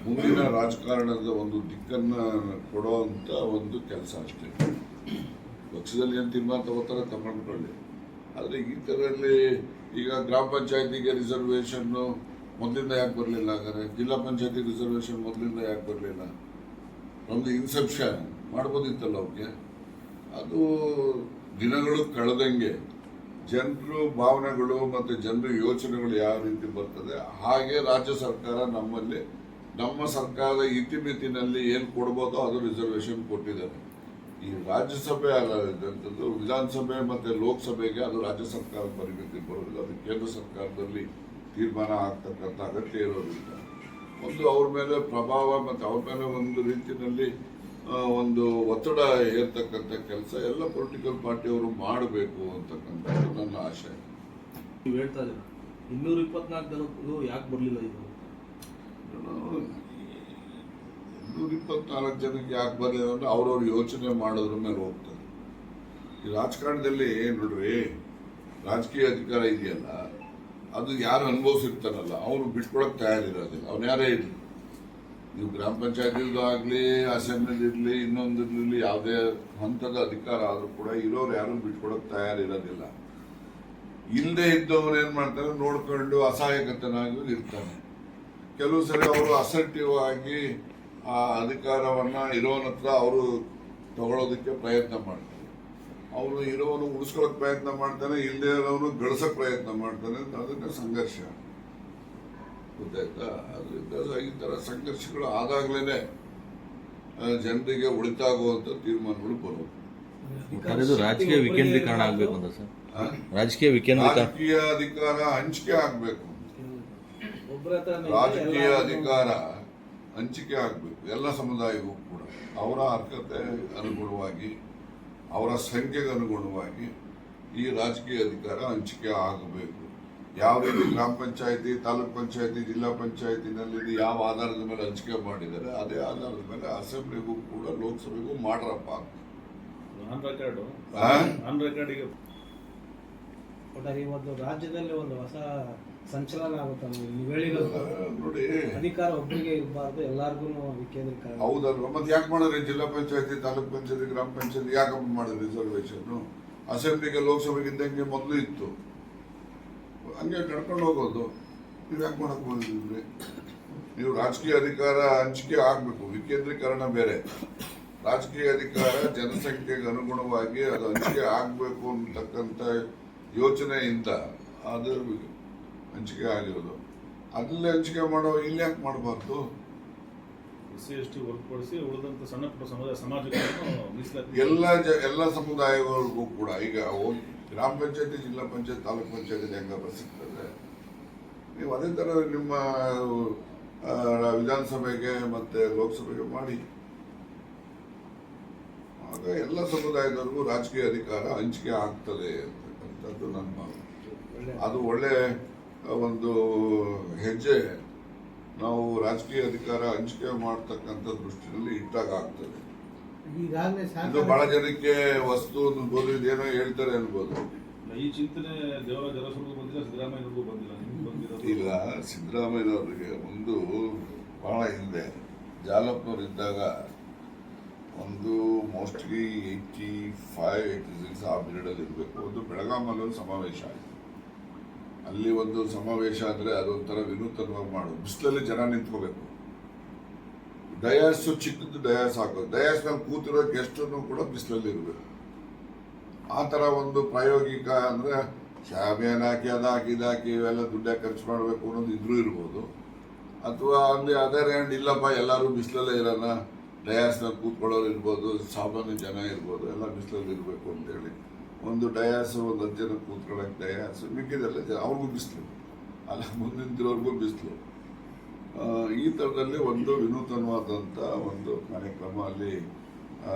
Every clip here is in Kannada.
ಮುಂದಿನ ರಾಜಕಾರಣದ ಒಂದು ದಿಕ್ಕನ್ನು ಕೊಡುವಂಥ ಒಂದು ಕೆಲಸ ಅಷ್ಟೇ. ಪಕ್ಷದಲ್ಲಿ ಏನು ತೀರ್ಮಾನ ತಗೋತಾರೆ ತಗೊಂಡ್ಕೊಳ್ಳಿ. ಆದರೆ ಈ ಥರಲ್ಲಿ ಈಗ ಗ್ರಾಮ ಪಂಚಾಯತಿಗೆ ರಿಸರ್ವೇಷನ್ನು ಮೊದಲಿಂದ ಯಾಕೆ ಬರಲಿಲ್ಲ, ಹಾಗಾದ್ರೆ ಜಿಲ್ಲಾ ಪಂಚಾಯತಿ ರಿಸರ್ವೇಷನ್ ಮೊದಲಿಂದ ಯಾಕೆ ಬರಲಿಲ್ಲ? ನಮ್ಮದು ಇನ್ಸೆಪ್ಷನ್ ಮಾಡ್ಬೋದಿತ್ತಲ್ಲ ಅವ್ರಿಗೆ. ಅದು ದಿನಗಳು ಕಳೆದಂಗೆ ಜನರು ಭಾವನೆಗಳು ಮತ್ತು ಜನರ ಯೋಚನೆಗಳು ಯಾವ ರೀತಿ ಬರ್ತದೆ ಹಾಗೆ ರಾಜ್ಯ ಸರ್ಕಾರ ನಮ್ಮಲ್ಲಿ ನಮ್ಮ ಸರ್ಕಾರದ ಇತಿಮಿತಿನಲ್ಲಿ ಏನು ಕೊಡ್ಬೋದೋ ಅದು ರಿಸರ್ವೇಷನ್ ಕೊಟ್ಟಿದ್ದಾರೆ. ಈ ರಾಜ್ಯಸಭೆ ಅಲ್ಲದಂಥದ್ದು ವಿಧಾನಸಭೆ ಮತ್ತು ಲೋಕಸಭೆಗೆ ಅದು ರಾಜ್ಯ ಸರ್ಕಾರ ಪರಿಮಿತಿ ಬರೋದಿಲ್ಲ. ಅದು ಕೇಂದ್ರ ಸರ್ಕಾರದಲ್ಲಿ ತೀರ್ಮಾನ ಆಗ್ತಕ್ಕಂಥ ಅಗತ್ಯ ಇರೋದಿಲ್ಲ. ಒಂದು ಅವ್ರ ಮೇಲೆ ಪ್ರಭಾವ ಮತ್ತು ಅವ್ರ ಮೇಲೆ ಒಂದು ರೀತಿಯಲ್ಲಿ ಒಂದು ಒತ್ತಡ ಹೇರ್ತಕ್ಕಂಥ ಕೆಲಸ ಎಲ್ಲ ಪೊಲಿಟಿಕಲ್ ಪಾರ್ಟಿಯವರು ಮಾಡಬೇಕು ಅಂತಕ್ಕಂಥದ್ದು ನನ್ನ ಆಶೆ. ನೀವು ಹೇಳ್ತಾ ಇದ್ದೀರಾ 224 ಯಾಕೆ ಬರಲಿಲ್ಲ? ಇದು 224 ಜನಕ್ಕೆ ಯಾಕೆ ಬರಲಿಲ್ಲ ಅಂದ್ರೆ ಅವ್ರವ್ರ ಯೋಚನೆ ಮಾಡೋದ್ರ ಮೇಲೆ ಹೋಗ್ತಾರೆ. ಈ ರಾಜಕಾರಣದಲ್ಲಿ ನೋಡ್ರಿ, ರಾಜಕೀಯ ಅಧಿಕಾರ ಇದೆಯಲ್ಲ ಅದು ಯಾರು ಅನುಭವಿಸಿರ್ತಾನಲ್ಲ ಅವನು ಬಿಟ್ಕೊಳಕ್ ತಯಾರಿರೋದಿಲ್ಲ. ಅವ್ನು ಯಾರೇ ಇರಲಿ, ನೀವು ಗ್ರಾಮ ಪಂಚಾಯತಿದು ಆಗಲಿ, ಅಸೆಂಬ್ಲಿ ಇರಲಿ, ಇನ್ನೊಂದಿರಲಿ, ಯಾವುದೇ ಹಂತದ ಅಧಿಕಾರ ಆದರೂ ಕೂಡ ಇರೋರು ಯಾರು ಬಿಟ್ಕೊಡಕ್ ತಯಾರಿರೋದಿಲ್ಲ. ಇಲ್ಲದೆ ಇದ್ದವ್ರು ಏನು ಮಾಡ್ತಾರೆ, ನೋಡ್ಕೊಂಡು ಅಸಹಾಯಕತನಾಗಿ ಇರ್ತಾನೆ. ಕೆಲವು ಸರಿ ಅವರು ಅಸರ್ಟಿವ್ ಆಗಿ ಆ ಅಧಿಕಾರವನ್ನ ಇರೋನ ಹತ್ರ ಅವರು ತಗೊಳ್ಳೋದಕ್ಕೆ ಪ್ರಯತ್ನ ಮಾಡ್ತಾರೆ. ಅವನು ಇರೋನು ಉಳಿಸ್ಕೊಳ್ಳೋಕೆ ಪ್ರಯತ್ನ ಮಾಡ್ತಾನೆ, ಇಲ್ಲದೆ ಇರೋನು ಗಳಿಸೋಕೆ ಪ್ರಯತ್ನ ಮಾಡ್ತಾನೆ. ಅದಕ್ಕೆ ಸಂಘರ್ಷ ಗೊತ್ತಾಯ್ತಾ? ಅದರಿಂದ ಈ ಥರ ಸಂಘರ್ಷಗಳು ಆದಾಗ್ಲೇ ಜನರಿಗೆ ಉಳಿತಾಗುವಂಥ ತೀರ್ಮಾನಗಳು ಬರೋದು. ರಾಜಕೀಯ ವಿಕೇಂದ್ರೀಕರಣ ಆಗಬೇಕು ಅಂತ ಸರ್. ರಾಜಕೀಯ ಅಧಿಕಾರ ಹಂಚಿಕೆ ಆಗಬೇಕು. ರಾಜಕೀಯ ಅಧಿಕಾರ ಹಂಚಿಕೆ ಆಗಬೇಕು ಎಲ್ಲ ಸಮುದಾಯಕ್ಕೂ ಕೂಡ. ಅವರ ಅರ್ಹತೆ ಅನುಗುಣವಾಗಿ, ಅವರ ಸಂಖ್ಯೆಗೆ ಅನುಗುಣವಾಗಿ ಈ ರಾಜಕೀಯ ಅಧಿಕಾರ ಹಂಚಿಕೆ ಆಗಬೇಕು. ಯಾವ ರೀತಿ ಗ್ರಾಮ ಪಂಚಾಯತಿ, ತಾಲೂಕ್ ಪಂಚಾಯತಿ, ಜಿಲ್ಲಾ ಪಂಚಾಯತಿನಲ್ಲಿ ಯಾವ ಆಧಾರದ ಮೇಲೆ ಹಂಚಿಕೆ ಮಾಡಿದ್ದಾರೆ ಅದೇ ಆಧಾರದ ಮೇಲೆ ಅಸೆಂಬ್ಲಿಗೂ ಕೂಡ ಲೋಕಸಭೆಗೂ ಮಾಡ್ರಪ್ಪ. ಇವತ್ತು ರಾಜ್ಯದಲ್ಲಿ ಒಂದು ಹೊಸ ಸಂಚಲನ ಆಗುತ್ತೆ. ನೀವು ಹೇಳಿರೋದು ನೋಡಿ, ಅಧಿಕಾರ ಒಬ್ಬರಿಗೆ ಇರಬಾರ್ದು, ಎಲ್ಲಾರ್ಗು ವಿಕೇಂದ್ರೀಕರಣ. ಹೌದಲ್ವಾ? ಮತ್ತೆ ಯಾಕೆ ಮಾಡಿದ್ರಿ ಜಿಲ್ಲಾ ಪಂಚಾಯತಿ, ತಾಲೂಕ್ ಪಂಚಾಯತಿ, ಗ್ರಾಮ ಪಂಚಾಯತಿ ಯಾಕಪ್ಪ ಮಾಡಿದ್ರಿ ರಿಸರ್ವೇಷನ್? ಅಸೆಂಬ್ಲಿಗೆ ಲೋಕಸಭೆಗೆ ಇದ್ದಂಗೆ ಮೊದಲು ಇತ್ತು, ಹಂಗೆ ನಡ್ಕೊಂಡು ಹೋಗೋದು. ನೀವು ಯಾಕೆ ಮಾಡಕ್ ಬಂದಿದ್ರಿ? ನೀವು ರಾಜಕೀಯ ಅಧಿಕಾರ ಹಂಚಿಕೆ ಆಗ್ಬೇಕು. ವಿಕೇಂದ್ರೀಕರಣ ಬೇರೆ. ರಾಜಕೀಯ ಅಧಿಕಾರ ಜನಸಂಖ್ಯೆಗೆ ಅನುಗುಣವಾಗಿ ಅದು ಹಂಚಿಕೆ ಆಗ್ಬೇಕು ಅಂತಕ್ಕಂಥ ಯೋಚನೆಯಿಂದ ಅದು ಹಂಚಿಕೆ ಆಗಿರೋದು. ಅಲ್ಲೇ ಹಂಚಿಕೆ ಮಾಡೋ ಇಲ್ಲಿ ಯಾಕೆ ಮಾಡಬಾರ್ದು? SC/ST ಹೊರತುಪಡಿಸಿ ಉಳಿದಂತ ಸಣ್ಣ ಪುಟ್ಟ ಸಮಾಜಕ್ಕೆ ಎಲ್ಲ ಸಮುದಾಯಗಳಿಗೂ ಕೂಡ ಈಗ ಗ್ರಾಮ ಪಂಚಾಯತಿ, ಜಿಲ್ಲಾ ಪಂಚಾಯತ್, ತಾಲೂಕ್ ಪಂಚಾಯತಿ ಹೆಂಗ ಸಿಗ್ತದೆ, ನೀವು ಅದೇ ಥರ ನಿಮ್ಮ ವಿಧಾನಸಭೆಗೆ ಮತ್ತೆ ಲೋಕಸಭೆಗೆ ಮಾಡಿ. ಆಗ ಎಲ್ಲ ಸಮುದಾಯದವರೆಗೂ ರಾಜಕೀಯ ಅಧಿಕಾರ ಹಂಚಿಕೆ ಆಗ್ತದೆ ಅಂತಕ್ಕಂಥದ್ದು ನನ್ನ ಭಾವನೆ. ಅದು ಒಳ್ಳೆ ಒಂದು ಹೆಜ್ಜೆ. ನಾವು ರಾಜಕೀಯ ಅಧಿಕಾರ ಹಂಚಿಕೆ ಮಾಡ್ತಕ್ಕಂಥ ದೃಷ್ಟಿನಲ್ಲಿ ಇಟ್ಟಾಗ ಆಗ್ತದೆ. ಇದು ಬಹಳ ಜನಕ್ಕೆ ವಸ್ತು ಅನ್ಬೋದು, ಇದೇನೋ ಹೇಳ್ತಾರೆ ಅನ್ಬೋದು. ಈ ಚಿಂತನೆ ದೇವರಾಜ ಅರಸರಿಗೂ ಬಂದಿಲ್ಲ, ಸಿದ್ದರಾಮಯ್ಯವ್ರಿಗೂ ಬಂದಿಲ್ಲ. ಇಲ್ಲ, ಸಿದ್ದರಾಮಯ್ಯನವರಿಗೆ ಒಂದು ಬಹಳ ಹಿಂದೆ ಜಾಲಪ್ಪನವರಿದ್ದಾಗ ಒಂದು ಮೋಸ್ಟ್ಲಿ 85-86 ಆ ಪೀರಿಯಡಲ್ಲಿ ಇರಬೇಕು. ಒಂದು ಬೆಳಗಾಮಲ್ಲಿ ಒಂದು ಸಮಾವೇಶ ಆಯಿತು. ಅಲ್ಲಿ ಒಂದು ಸಮಾವೇಶ ಅಂದರೆ ಅದೊಂಥರ ವಿನೂತನವಾಗಿ ಮಾಡೋದು. ಬಿಸಿಲಲ್ಲಿ ಜನ ನಿಂತ್ಕೋಬೇಕು, ಡಯಾಸು ಚಿಕ್ಕದು ಡಯಾಸ್ ಹಾಕೋದು, ಡಯಾಸ್ ಮೇಲೆ ಕೂತಿರೋ ಗೆಸ್ಟನ್ನು ಕೂಡ ಬಿಸಿಲಲ್ಲಿ ಇರಬೇಕು. ಆ ಥರ ಒಂದು ಪ್ರಾಯೋಗಿಕ ಅಂದರೆ ಶಾಮಿಯಾನ ಹಾಕಿ ಇದಾಕಿ ಇವೆಲ್ಲ ದುಡ್ಡಾಗಿ ಖರ್ಚು ಮಾಡಬೇಕು ಅನ್ನೋದು ಇದ್ರೂ ಇರ್ಬೋದು. ಅಥವಾ ಅಲ್ಲಿ ಅದರ್ ಹ್ಯಾಂಡ್ ಇಲ್ಲಪ್ಪ ಎಲ್ಲರೂ ಬಿಸಿಲಲ್ಲೇ ಇರೋಣ, ಡಯಾಸ್ನಲ್ಲಿ ಕೂತ್ಕೊಳ್ಳೋರು ಇರ್ಬೋದು, ಸಾಮಾನ್ಯ ಜನ ಇರ್ಬೋದು, ಎಲ್ಲ ಬಿಸಿಲಲ್ಲಿ ಇರಬೇಕು ಅಂತೇಳಿ ಒಂದು ಡಯಾಸು, ಒಂದು 10 ಜನ ಕೂತ್ಕೊಳ್ಳೋಕೆ ಡಯಾಸು, ಮಿಕ್ಕಿದೆಲ್ಲ ಅವ್ರಿಗೂ ಬಿಸಿಲು, ಅಲ್ಲ ಮುಂದಿಂತಿರೋರ್ಗೂ ಬಿಸಿಲು. ಈ ಥರದಲ್ಲಿ ಒಂದು ವಿನೂತನವಾದಂಥ ಒಂದು ಕಾರ್ಯಕ್ರಮ ಅಲ್ಲಿ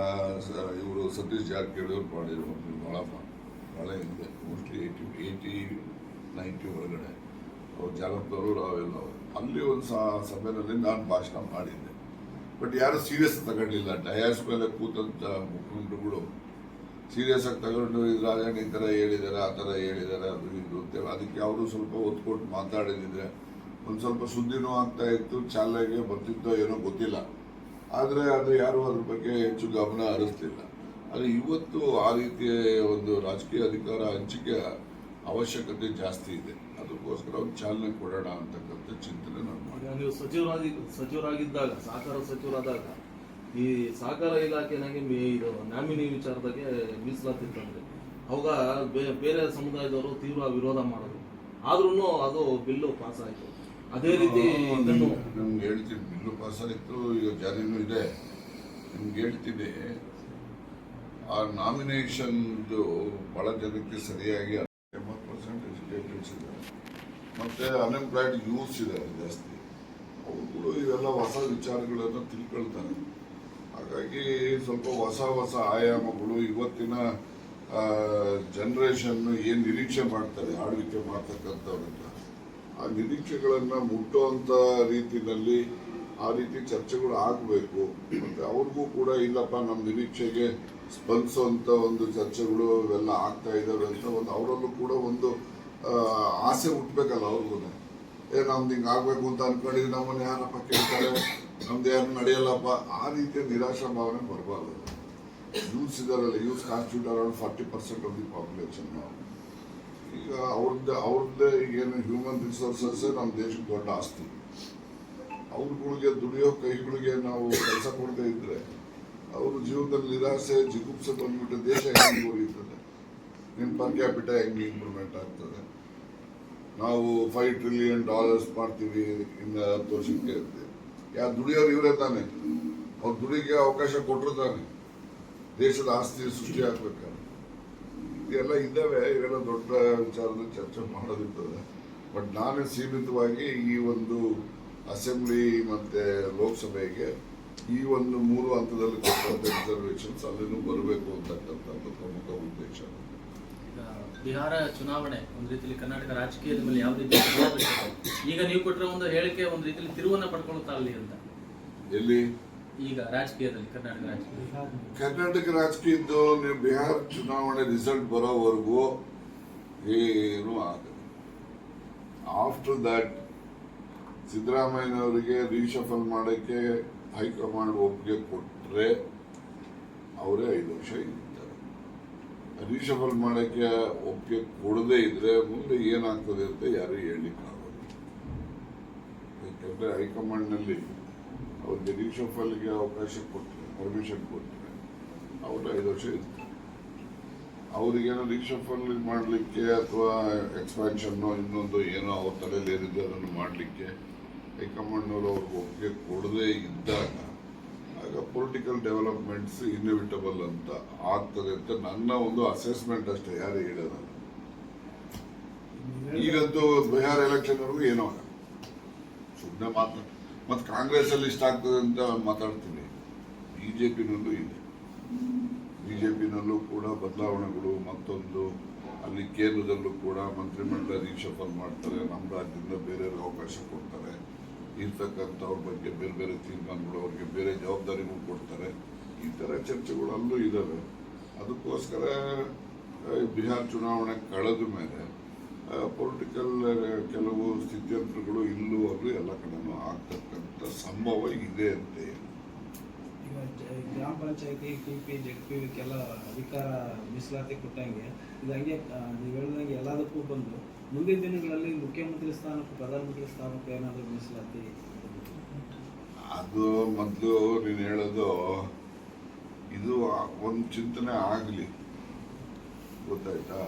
ಇವರು ಸತೀಶ್ ಜಾರಕಿಹೊಳಿ ಅವರು ಮಾಡಿರುವಂಥ ಭಾಳ ಹಿಂದೆ, ಮೋಸ್ಟ್ಲಿ 80-90 ಒಳಗಡೆ ಅವ್ರು ಜಾಲಪ್ಪನವರು ರಾವೆಲ್ಲ ಅಲ್ಲಿ ಒಂದು ಸಭೆಯಲ್ಲಿ ನಾನು ಭಾಷಣ ಮಾಡಿದ್ದೆ. ಬಟ್ ಯಾರು ಸೀರಿಯಸ್ ತಗೊಂಡಿಲ್ಲ. ಡಯಾಸ್ ಮೇಲೆ ಕೂತಂಥ ಮುಖ್ಯಮಂತ್ರಿಗಳು ಸೀರಿಯಸ್ ಆಗಿ ತಗೊಂಡು ಇದು ರಾಜಣ್ಣ ಈ ಥರ ಹೇಳಿದ್ದಾರೆ, ಆ ಥರ ಹೇಳಿದ್ದಾರೆ, ಅದು ಇದು ಅಂತೇಳಿ ಅದಕ್ಕೆ ಅವರು ಸ್ವಲ್ಪ ಒತ್ತು ಕೊಟ್ಟು ಮಾತಾಡಿದ್ರೆ ಒಂದು ಸ್ವಲ್ಪ ಸುದ್ದಿನೂ ಆಗ್ತಾ ಇತ್ತು, ಚಾಲನೆಗೆ ಬರ್ತಿತ್ತೋ ಏನೋ ಗೊತ್ತಿಲ್ಲ. ಆದರೆ ಅದು ಯಾರು ಅದ್ರ ಬಗ್ಗೆ ಹೆಚ್ಚು ಗಮನ ಹರಿಸ್ಲಿಲ್ಲ. ಆದರೆ ಇವತ್ತು ಆ ರೀತಿಯ ಒಂದು ರಾಜಕೀಯ ಅಧಿಕಾರ ಹಂಚಿಕೆ ಅವಶ್ಯಕತೆ ಜಾಸ್ತಿ ಇದೆ. ಅದಕ್ಕೋಸ್ಕರ ಒಂದು ಚಾಲನೆ ಕೊಡೋಣ ಅಂತಕ್ಕಂಥ ಚಿಂತನೆ ನಾನು ಮಾಡಿ. ಈಗ ನೀವು ಸಚಿವರಾಗಿದ್ದಾಗ, ಸಹಕಾರ ಸಚಿವರಾದಾಗ ಈ ಸಹಕಾರ ಇಲಾಖೆನಾಗೆ ಇದು ನಾಮಿನಿ ವಿಚಾರದಾಗೆ ಮೀಸಲಾತಿ ತಂದ್ರೆ ಅವಾಗ ಬೇರೆ ಸಮುದಾಯದವರು ತೀವ್ರ ವಿರೋಧ ಮಾಡಿದ್ರು. ಆದ್ರೂ ಅದು ಬಿಲ್ಲು ಪಾಸ್ ಆಯ್ತು. ಅದೇ ರೀತಿ ಇದನ್ನು ನಿಮ್ಗೆ ಹೇಳ್ತೀನಿ, ಬಿಲ್ಲು ಪಾಸ್ ಆಯಿತು, ಈಗ ಜಾರಿನೂ ಇದೆ. ನಿಮ್ಗೆ ಹೇಳ್ತೀನಿ, ಆ ನಾಮಿನೇಷನ್ದು ಬಹಳ ಜನಕ್ಕೆ ಸರಿಯಾಗಿ 80% ಎಜುಕೇಟೆಡ್ಸ್ ಇದ್ದಾರೆ, ಮತ್ತೆ ಅನ್ಎಂಪ್ಲಾಯ್ಡ್ ಯೂತ್ಸ್ ಇದ್ದಾರೆ ಜಾಸ್ತಿ. ಅವ್ರುಗಳು ಇವೆಲ್ಲ ಹೊಸ ವಿಚಾರಗಳನ್ನು ತಿಳ್ಕೊಳ್ತಾರೆ. ಹಾಗಾಗಿ ಸ್ವಲ್ಪ ಹೊಸ ಆಯಾಮಗಳು ಇವತ್ತಿನ ಜನರೇಷನ್ ಏನು ನಿರೀಕ್ಷೆ ಮಾಡ್ತಾರೆ ಆಳ್ವಿಕೆ ಮಾಡ್ತಕ್ಕಂಥವ್ರಿಂದ, ಆ ನಿರೀಕ್ಷೆಗಳನ್ನು ಮುಟ್ಟುವಂಥ ರೀತಿಯಲ್ಲಿ ಆ ರೀತಿ ಚರ್ಚೆಗಳು ಆಗಬೇಕು. ಮತ್ತು ಅವ್ರಿಗೂ ಕೂಡ ಇಲ್ಲಪ್ಪ ನಮ್ಮ ನಿರೀಕ್ಷೆಗೆ ಸ್ಪಂದಿಸುವಂಥ ಒಂದು ಚರ್ಚೆಗಳು ಇವೆಲ್ಲ ಆಗ್ತಾ ಇದ್ದಾವೆ ಅಂತ ಒಂದು ಅವರಲ್ಲೂ ಕೂಡ ಒಂದು ಆಸೆ ಹುಟ್ಟಬೇಕಲ್ಲ ಅವ್ರಿಗೂ. ನಮ್ದು ಹಿಂಗೆ ಆಗಬೇಕು ಅಂತ ಅನ್ಕೊಂಡಿದ್ದು ನಮ್ಮನ್ನು ಯಾರಪ್ಪ ಕೇಳ್ತಾರೆ, ನಮ್ದು ಯಾರು ನಡೆಯಲ್ಲಪ್ಪ, ಆ ರೀತಿಯ ನಿರಾಶಾ ಭಾವನೆ ಬರಬಾರ್ದು. ಯೂತ್ಸ್ ಇದಾರಲ್ಲ, youths constitute around 40% of the population. ಈಗ ಅವ್ರದ್ದೇ ಈಗೇನು ಹ್ಯೂಮನ್ ರಿಸೋರ್ಸಸ್ಸೇ ನಮ್ಮ ದೇಶಕ್ಕೆ ದೊಡ್ಡ ಆಸ್ತಿ. ಅವ್ರಗಳಿಗೆ ದುಡಿಯೋ ಕೈಗಳಿಗೆ ನಾವು ಕೆಲಸ ಕೊಡದೇ ಇದ್ರೆ ಅವ್ರ ಜೀವನದಲ್ಲಿ ನಿರಾಸೆ ಜಿಗುಪ್ಸೆ ಬಂದ್ಬಿಟ್ಟು ದೇಶ ಹೆಂಗೆ ಉಳಿಯುತ್ತದೆ, ನಿಮ್ಮ ಪರ್ ಕ್ಯಾಪಿಟ ಹೆಂಗೆ ಇಂಪ್ರೂವ್ಮೆಂಟ್ ಆಗ್ತದೆ. ನಾವು $5 ಟ್ರಿಲಿಯನ್ ಮಾಡ್ತೀವಿ ಇನ್ನು 10 ವರ್ಷಕ್ಕೆ ಅಂತ. ಯಾರು ದುಡಿಯೋರು ಇವರೇ ತಾನೆ, ಅವ್ರು ದುಡಿಗೆ ಅವಕಾಶ ಕೊಟ್ಟರು ತಾನೆ ದೇಶದ ಆಸ್ತಿ ಸೃಷ್ಟಿ ಆಗ್ಬೇಕಾದ್ರೆ. ಇದೆಲ್ಲ ಇದ್ದಾವೆ, ಇವೆಲ್ಲ ದೊಡ್ಡ ವಿಚಾರದಲ್ಲಿ ಚರ್ಚೆ ಮಾಡೋದಿರ್ತದೆ. ಬಟ್ ನಾನೇ ಸೀಮಿತವಾಗಿ ಈ ಒಂದು ಅಸೆಂಬ್ಲಿ ಮತ್ತು ಲೋಕಸಭೆಗೆ ಈ ಒಂದು 3 ಹಂತದಲ್ಲಿ ಕೊಟ್ಟಂಥ ರಿಸರ್ವೇಷನ್ಸ್ ಅಲ್ಲಿನೂ ಬರಬೇಕು ಅಂತಕ್ಕಂಥದ್ದು ಪ್ರಮುಖ ಉದ್ದೇಶ. ಈಗ ಬಿಹಾರ ಚುನಾವಣೆ ಒಂದು ರೀತಿಯಲ್ಲಿ ಕರ್ನಾಟಕ ರಾಜಕೀಯದ ಮೇಲೆ ಯಾವ ರೀತಿ ಪ್ರಭಾವ ಬೀರುತ್ತೆ? ಈಗ ನೀವು ಕೊಟ್ಟಿರೋ ಒಂದು ಹೇಳಿಕೆ ಒಂದು ರೀತಿಯಲ್ಲಿ ತಿರುವನ್ನ ಪಡ್ಕೊಳ್ತಾ ಅಲ್ಲಿ ಅಂತ. ಎಲ್ಲಿ ಈಗ ರಾಜಕೀಯದಲ್ಲಿ ಕರ್ನಾಟಕ ರಾಜಕೀಯದ್ದು ನೀವು ಬಿಹಾರ ಚುನಾವಣೆ ರಿಸಲ್ಟ್ ಬರೋವರೆಗೂ ಏನೂ ಆಗಲ್ಲ. ಆಫ್ಟರ್ ದಟ್ ಸಿದ್ದರಾಮಯ್ಯನವರಿಗೆ ರೀಶಫಲ್ ಮಾಡೋಕ್ಕೆ ಹೈಕಮಾಂಡ್ ಒಪ್ಪಿಗೆ ಕೊಟ್ಟರೆ ಅವರೇ 5 ವರ್ಷ ಇರ್ತಾರೆ. ರೀಶಫಲ್ ಮಾಡೋಕ್ಕೆ ಒಪ್ಪಿಗೆ ಕೊಡದೇ ಇದ್ರೆ ಮುಂದೆ ಏನಾಗ್ತದೆ ಅಂತ ಯಾರು ಹೇಳಲಿಕ್ಕಾಗೋದು. ಯಾಕಂದರೆ ಹೈಕಮಾಂಡ್ನಲ್ಲಿ ಅವ್ರಿಗೆ ರೀಶಫಲ್ಗೆ ಅವಕಾಶ ಕೊಟ್ಟರೆ, ಪರ್ಮಿಷನ್ ಕೊಟ್ಟರೆ ಅವರು 5 ವರ್ಷ ಇರ್ತಾರೆ. ಅವ್ರಿಗೇನೋ ರೀಶಫಲ್ ಮಾಡಲಿಕ್ಕೆ ಅಥವಾ ಎಕ್ಸ್ಪ್ಯಾನ್ಷನ್ನು ಇನ್ನೊಂದು ಏನೋ ಅವ್ರ ತಲೆಯಲ್ಲಿ ಏನಿದೆ ಅದನ್ನು ಮಾಡಲಿಕ್ಕೆ ಹೈಕಮಾಂಡ್ನವರು ಅವ್ರಿಗೆ ಒಪ್ಪಿಗೆ ಕೊಡದೇ ಇದ್ದಾಗ ಆಗ ಪೊಲಿಟಿಕಲ್ ಡೆವಲಪ್ಮೆಂಟ್ಸ್ ಇನ್ಎವಿಟಬಲ್ ಅಂತ ಆಗ್ತದೆ ಅಂತ ನನ್ನ ಒಂದು ಅಸೆಸ್ಮೆಂಟ್ ಅಷ್ಟೇ, ಯಾರು ಹೇಳೋದಲ್ಲ. ಈಗಂತೂ ಬಿಹಾರ ಎಲೆಕ್ಷನ್ವರೆಗೂ ಏನೋ ಆಗಲ್ಲ, ಸುಮ್ಮನೆ ಮತ್ತು ಕಾಂಗ್ರೆಸ್ಸಲ್ಲಿ ಇಷ್ಟ ಆಗ್ತದೆ ಅಂತ ಮಾತಾಡ್ತೀನಿ. ಬಿಜೆಪಿನಲ್ಲೂ ಇದೆ, ಬಿಜೆಪಿನಲ್ಲೂ ಕೂಡ ಬದಲಾವಣೆಗಳು, ಮತ್ತೊಂದು ಅಲ್ಲಿ ಕೇಂದ್ರದಲ್ಲೂ ಕೂಡ ಮಂತ್ರಿಮಂಡಲ ರೀಶಫಲ್ ಮಾಡ್ತಾರೆ, ನಮ್ಮ ರಾಜ್ಯದಿಂದ ಬೇರೆಯವ್ರಿಗೆ ಅವಕಾಶ ಕೊಡ್ತಾರೆ, ಇರ್ತಕ್ಕಂಥವ್ರ ಬಗ್ಗೆ ಬೇರೆ ಬೇರೆ ತೀರ್ಮಾನಗಳು, ಅವ್ರಿಗೆ ಬೇರೆ ಜವಾಬ್ದಾರಿಗಳು ಕೊಡ್ತಾರೆ. ಈ ಥರ ಚರ್ಚೆಗಳು ಅಲ್ಲೂ ಇದ್ದಾವೆ. ಅದಕ್ಕೋಸ್ಕರ ಬಿಹಾರ ಚುನಾವಣೆ ಕಳೆದ ಮೇಲೆ ಪೊಲಿಟಿಕಲ್ ಕೆಲವು ಸ್ಥಿತ್ಯಂತರಗಳು ಇಲ್ಲೂ ಅಲ್ಲೂ ಎಲ್ಲ ಕಡೆನೂ ಆಗ್ತಕ್ಕಂಥ ಸಂಭವ ಇದೆ ಅಂತ. ಈಗ ಗ್ರಾಮ ಪಂಚಾಯತಿ TP ZP ಇವಕ್ಕೆಲ್ಲ ಅಧಿಕಾರ ಮೀಸಲಾತಿ ಕೊಟ್ಟಂಗೆ ಇದು ಹಂಗೆ ನೀವು ಹೇಳಿದಂಗೆ ಎಲ್ಲದಕ್ಕೂ ಬಂದು ಮುಂದಿನ ದಿನಗಳಲ್ಲಿ ಮುಖ್ಯಮಂತ್ರಿ ಸ್ಥಾನಕ್ಕೂ ಪ್ರಧಾನಮಂತ್ರಿ ಸ್ಥಾನಕ್ಕೂ ಏನಾದರೂ ಮೀಸಲಾತಿ ಅದು ಮೊದಲು ನೀನು ಹೇಳೋದು ಇದು ಒಂದು ಚಿಂತನೆ ಆಗಲಿ, ಗೊತ್ತಾಯ್ತಾ?